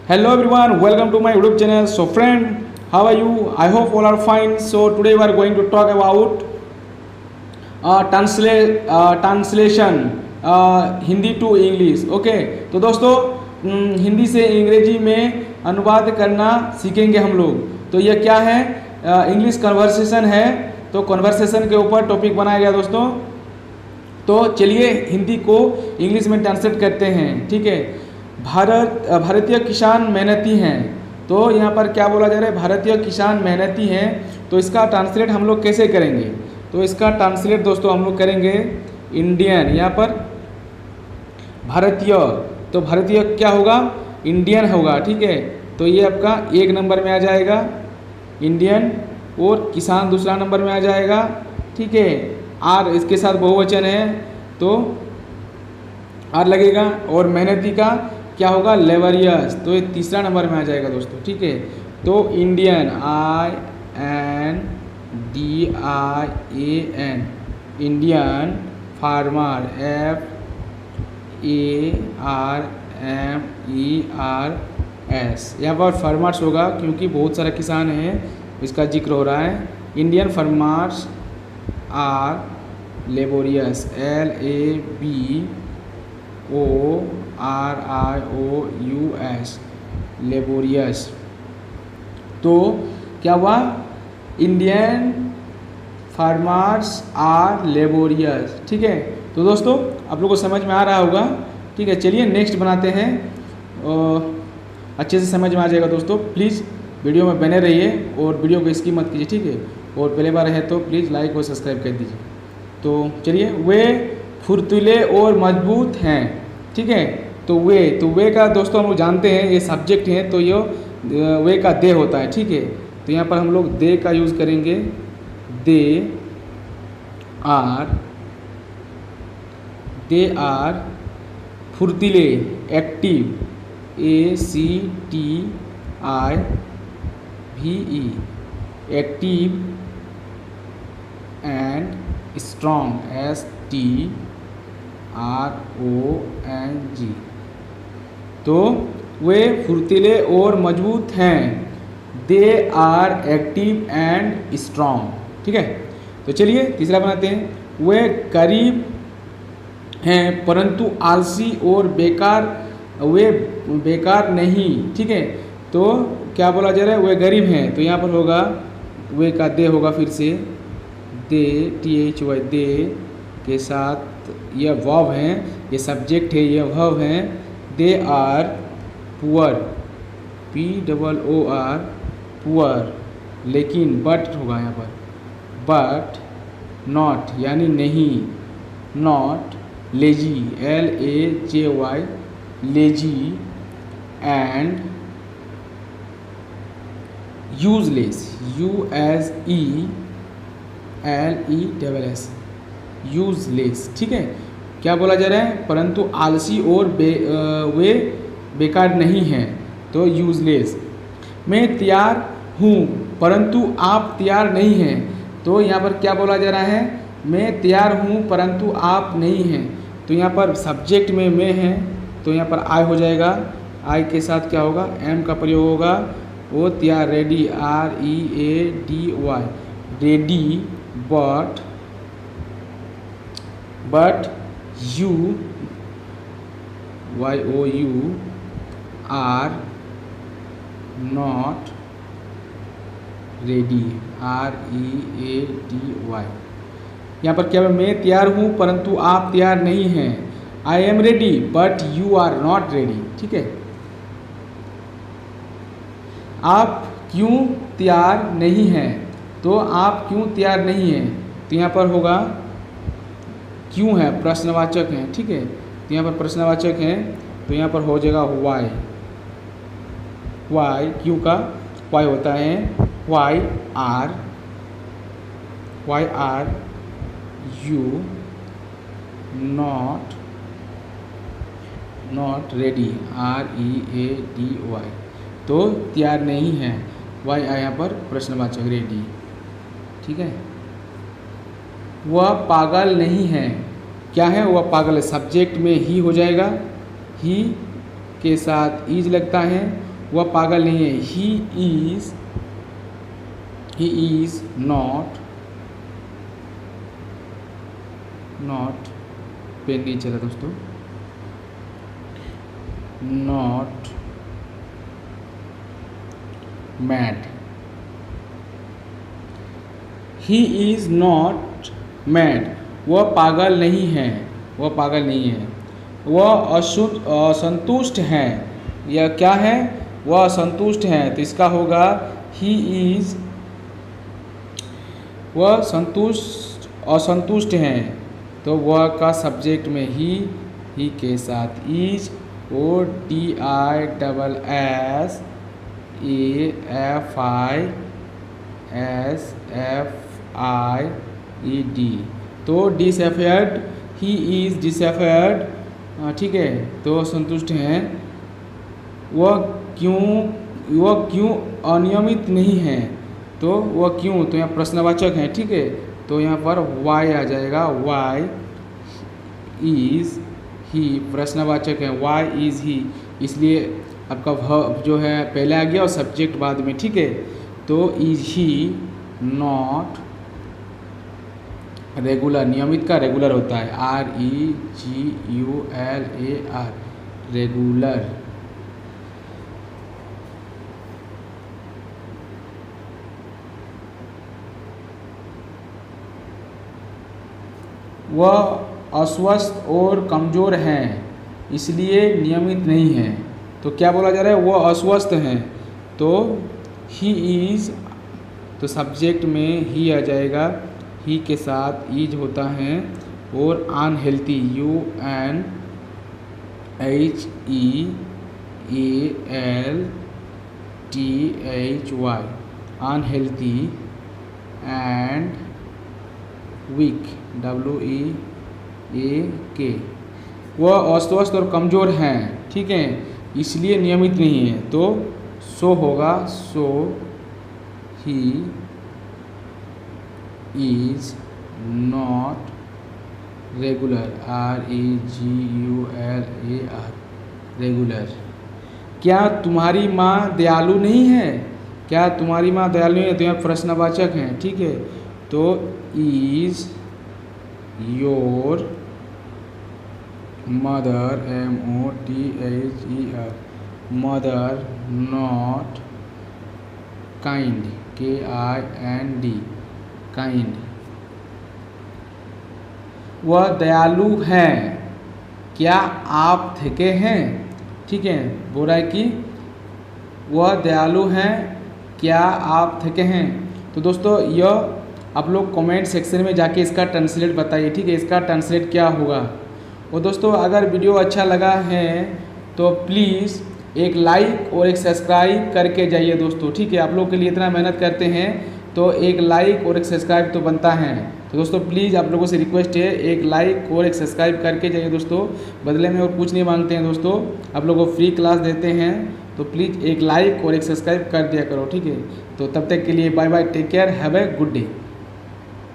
Hello everyone, welcome to my YouTube channel. So friend, how are you? I hope all are fine. So today we are going to talk about translation Hindi to English. Okay, तो दोस्तों हिंदी से अंग्रेजी में अनुवाद करना सीखेंगे हम लोग. तो ये क्या है? इंग्लिश कन्वर्सेशन है. तो कन्वर्सेशन के ऊपर टॉपिक बनाया गया दोस्तों. तो चलिए हिंदी को इंग्लिश में ट्रांसलेट करते हैं. ठीक है. भारतीय किसान मेहनती हैं. तो यहाँ पर क्या बोला जा रहा है? भारतीय किसान मेहनती हैं. तो इसका ट्रांसलेट हम लोग कैसे करेंगे? तो इसका ट्रांसलेट दोस्तों हम लोग करेंगे इंडियन. यहाँ पर भारतीय, तो भारतीय क्या होगा? इंडियन होगा. ठीक है. तो ये आपका एक नंबर में आ जाएगा इंडियन, और किसान दूसरा नंबर में आ जाएगा. ठीक है. आर इसके साथ बहुवचन है तो आर लगेगा. और मेहनती का क्या होगा? लेबरियस. तो ये तीसरा नंबर में आ जाएगा दोस्तों. ठीक है. तो Indian INDIAN, Indian. Farmer FARMERS. यहाँ पर फार्मर्स होगा क्योंकि बहुत सारे किसान हैं, इसका जिक्र हो रहा है. Indian farmers are laborious. LABORIOUS, laborious. तो क्या हुआ? Indian farmers are laborious. ठीक है. तो दोस्तों आप लोगों को समझ में आ रहा होगा. ठीक है. चलिए नेक्स्ट बनाते हैं. अच्छे से समझ में आ जाएगा दोस्तों. प्लीज़ वीडियो में बने रहिए और वीडियो को स्किप मत कीजिए. ठीक है. और पहले बार है तो प्लीज़ लाइक और सब्सक्राइब कर दीजिए. तो चलिए, वे फुर्तीले और मजबूत हैं. ठीक है. तो वे का दोस्तों हम लोग जानते हैं ये सब्जेक्ट है, तो ये वे का दे होता है. ठीक है. तो यहाँ पर हम लोग दे का यूज़ करेंगे. दे आर फुर्तीले, active, ACTIVE, active, and strong, STRONG. तो वे फुर्तीले और मजबूत हैं. They are active and strong. ठीक है. तो चलिए तीसरा बनाते हैं. वे गरीब हैं परंतु आलसी और बेकार, वे बेकार नहीं. ठीक है. तो क्या बोला जा रहा है? वे गरीब हैं. तो यहाँ पर होगा वे का दे होगा फिर से. दे, THY, दे के साथ यह वर्ब हैं, ये सब्जेक्ट है, ये वर्ब हैं. They are poor, POOR, poor. लेकिन बट होगा यहाँ पर. बट नॉट यानी नहीं. Not lazy, LAJY, lazy. And useless, USELESS, useless. ठीक है. क्या बोला जा रहा है? परंतु आलसी और वे बेकार नहीं हैं. तो यूजलेस. मैं तैयार हूँ परंतु आप तैयार नहीं हैं. तो यहाँ पर क्या बोला जा रहा है? मैं तैयार हूँ परंतु आप नहीं हैं. तो यहाँ पर सब्जेक्ट में मैं है, तो यहाँ पर आई हो जाएगा. आई के साथ क्या होगा? एम का प्रयोग होगा. वो तैयार, ready, READY, ready. But you, YOU, are not ready, READY. यहाँ पर क्या है? मैं तैयार हूँ परंतु आप तैयार नहीं हैं. I am ready but you are not ready. ठीक है. आप क्यों तैयार नहीं हैं? तो आप क्यों तैयार नहीं हैं? तो यहाँ पर होगा क्यों है, प्रश्नवाचक है. ठीक है. तो यहाँ पर प्रश्नवाचक है, तो यहाँ पर हो जाएगा वाई. क्यों का वाई होता है. Why are you not ready, READY. तो तैयार नहीं है. वाई यहाँ पर प्रश्नवाचक, रेडी. ठीक है. वह पागल नहीं है. क्या है? वह पागल है. सब्जेक्ट में ही हो जाएगा. ही के साथ इज लगता है वह पागल नहीं है। ही इज़ नॉट पेन नहीं चला दोस्तों, not mad. He is not mad, वह पागल नहीं है, वह पागल नहीं है। वह असंतुष्ट है, यह क्या है, वह असंतुष्ट है, तो इसका होगा ही इज़, वह असंतुष्ट हैं, तो वह का सब्जेक्ट में ही के साथ इज ODISSFIED, तो डिसएफियर्ड, ही इज़ डिसएफियर्ड, ठीक है, तो असंतुष्ट हैं। वह क्यों अनियमित नहीं है, तो वह क्यों, तो यहाँ प्रश्नवाचक है, ठीक है, तो यहाँ पर वाई आ जाएगा, वाई इज़ ही, प्रश्नवाचक है, वाई इज़ ही, इसलिए आपका वर्ब जो है पहले आ गया और सब्जेक्ट बाद में, ठीक है, तो इज़ ही नॉट रेगुलर, नियमित का रेगुलर होता है, REGULAR, रेगुलर। वह अस्वस्थ और कमज़ोर हैं, इसलिए नियमित नहीं है, तो क्या बोला जा रहा है, वह अस्वस्थ हैं, तो ही इज़, तो सब्जेक्ट में ही आ जाएगा, ही के साथ इज होता है, और unhealthy, UNHEALTHY, unhealthy, and weak, WEAK, वह अस्वस्थ और कमज़ोर हैं, ठीक है, इसलिए नियमित नहीं है, तो सो होगा, so he is not regular, REGULAR, regular. क्या तुम्हारी माँ दयालु नहीं है, क्या तुम्हारी माँ दयालु नहीं है, तो यहाँ प्रश्नवाचक हैं, ठीक है, तो is your mother, MOTHER, mother not kind, KIND, kind. वह दयालु हैं, क्या आप थके हैं, ठीक है, बोल रहा है कि वह दयालु हैं, क्या आप थके हैं। तो दोस्तों यह आप लोग कमेंट सेक्शन में जाके इसका ट्रांसलेट बताइए, ठीक है, इसका ट्रांसलेट क्या होगा। और दोस्तों अगर वीडियो अच्छा लगा है तो प्लीज़ एक लाइक और एक सब्सक्राइब करके जाइए दोस्तों, ठीक है, आप लोग के लिए इतना मेहनत करते हैं तो एक लाइक और एक सब्सक्राइब तो बनता है। तो दोस्तों प्लीज़ आप लोगों से रिक्वेस्ट है, एक लाइक और एक सब्सक्राइब करके जाइए दोस्तों, बदले में और कुछ नहीं मांगते हैं दोस्तों, आप लोगों को फ्री क्लास देते हैं, तो प्लीज़ एक लाइक और एक सब्सक्राइब कर दिया करो, ठीक है। तो तब तक के लिए bye bye, take care, have a good day.